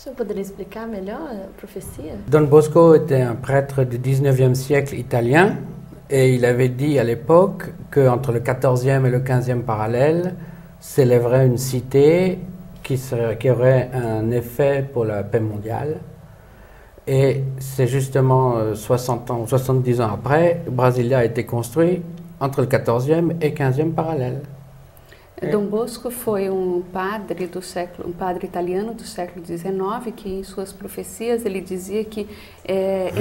Você poderia explicar melhor a profecia? Don Bosco était un prêtre du 19e siècle italien et il avait dit à l'époque qu'entre le 14e et le 15e parallèle s'élèverait une cité qui aurait un effet pour la paix mondiale. Et c'est justement 60 ans, 70 ans après, Brasilia a été construit entre le 14e et 15e parallèle. Dom Bosco foi um padre italiano do século XIX que em suas profecias ele dizia que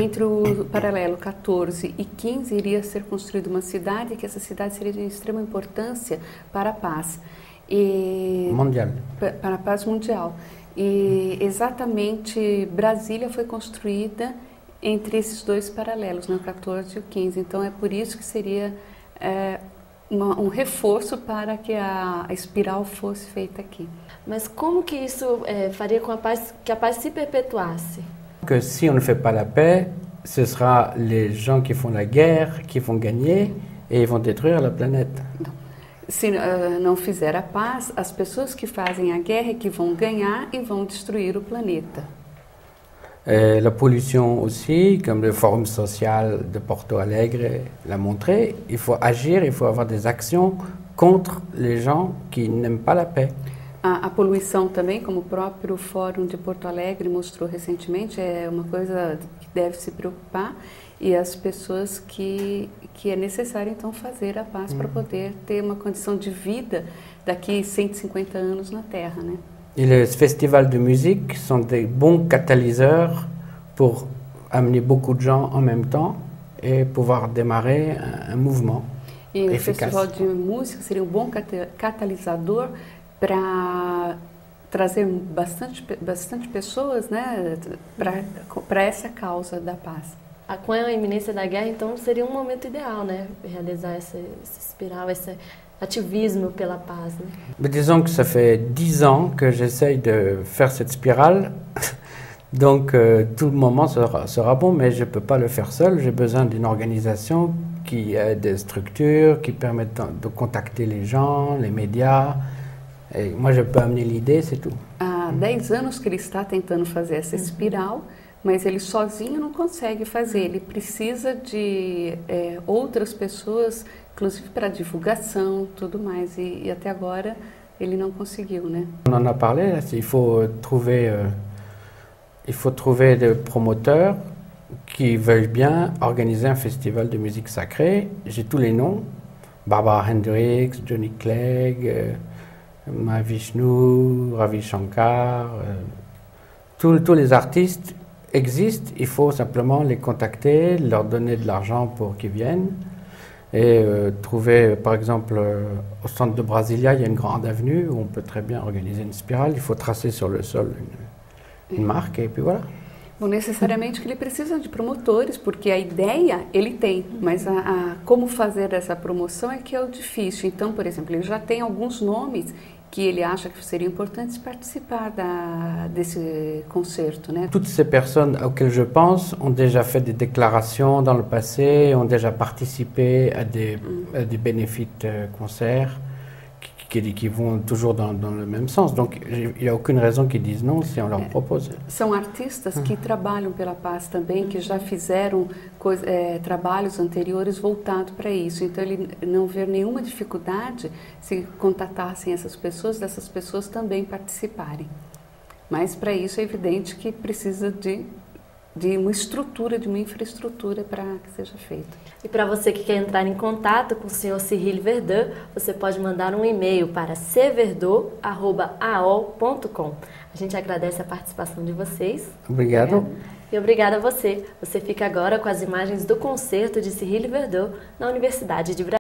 entre o paralelo 14 e 15 iria ser construída uma cidade e que essa cidade seria de extrema importância para a paz Mondial. Para a paz mundial. E exatamente Brasília foi construída entre esses dois paralelos, né, o 14 e o 15. Então é por isso que seria um reforço para que a espiral fosse feita aqui. Mas como que isso faria com que a paz se perpetuasse? Que si on ne fait pas la paix, ce sera les gens qui font la guerre qui vont gagner et ils vont détruire la planète. Se não fizer a paz, as pessoas que fazem a guerra é que vão ganhar e vão destruir o planeta. Et la pollution aussi, comme le Forum social de Porto Alegre l'a montré, il faut agir, il faut avoir des actions contre les gens qui n'aiment pas la paix. A poluição também, como o próprio Fórum de Porto Alegre mostrou recentemente, é uma coisa que deve se preocupar e as pessoas que é necessário então fazer a paz para poder ter uma condição de vida daqui 150 anos na Terra, né? Et les festivals de musique sont des bons catalyseurs pour amener beaucoup de gens en même temps et pouvoir démarrer un mouvement E o efficace. festival de música seria um bom catalisador para trazer bastante pessoas, né, para essa causa da paz. Com a iminência da guerra, então, seria um momento ideal, né? Realizar essa espiral, esse ativisme pela paz, né? Mais disons que ça fait 10 ans que j'essaye de faire cette spirale, donc tout le moment sera bon, mais je ne peux pas le faire seul. J'ai besoin d'une organisation qui ait des structures, qui permettent de contacter les gens, les médias. Et moi, je peux amener l'idée, c'est tout. Há 10 anos que ele está tentando fazer essa espiral, mas ele sozinho não consegue fazer. Ele precisa de outras pessoas, inclusive para divulgação, tudo mais. E até agora ele não conseguiu, né? On en a parlé, là, il faut trouver des promoteurs qui veulent bien organiser un festival de musique sacrée. J'ai tous les noms, Barbara Hendricks, Johnny Clegg, Mahavishnu, Ravi Shankar, tous les artistes existent, il faut simplement les contacter, leur donner de l'argent pour qu'ils viennent et trouver, par exemple, au centre de Brasilia, il y a une grande avenue où on peut très bien organiser une spirale, il faut tracer sur le sol une marque et puis voilà. Bom, necessariamente que ele precisa de promotores, porque a ideia ele tem, mas como fazer essa promoção é que é o difícil. Então, por exemplo, ele já tem alguns nomes que ele acha que seriam importantes participar desse concerto, né? Toutes ces personnes auxquelles je pense ont déjà fait des déclarations dans le passé, ont déjà participé à des bénéfices concerts qui vont toujours dans le même sens. Donc, il n'y a aucune raison qu'ils disent non si on leur propose. São artistas que trabalham pela paz também, que já fizeram trabalhos anteriores voltados para isso. Então, ele não vê nenhuma dificuldade se contatassem essas pessoas, dessas pessoas também participarem. Mas, para isso, é evidente que precisa de uma estrutura, de uma infraestrutura para que seja feito. E para você que quer entrar em contato com o Sr. Cyrille Verdun, você pode mandar um e-mail para cverdun@aol.com. A gente agradece a participação de vocês. Obrigado. E obrigada a você. Você fica agora com as imagens do concerto de Cyrille Verdun na Universidade de Brasília.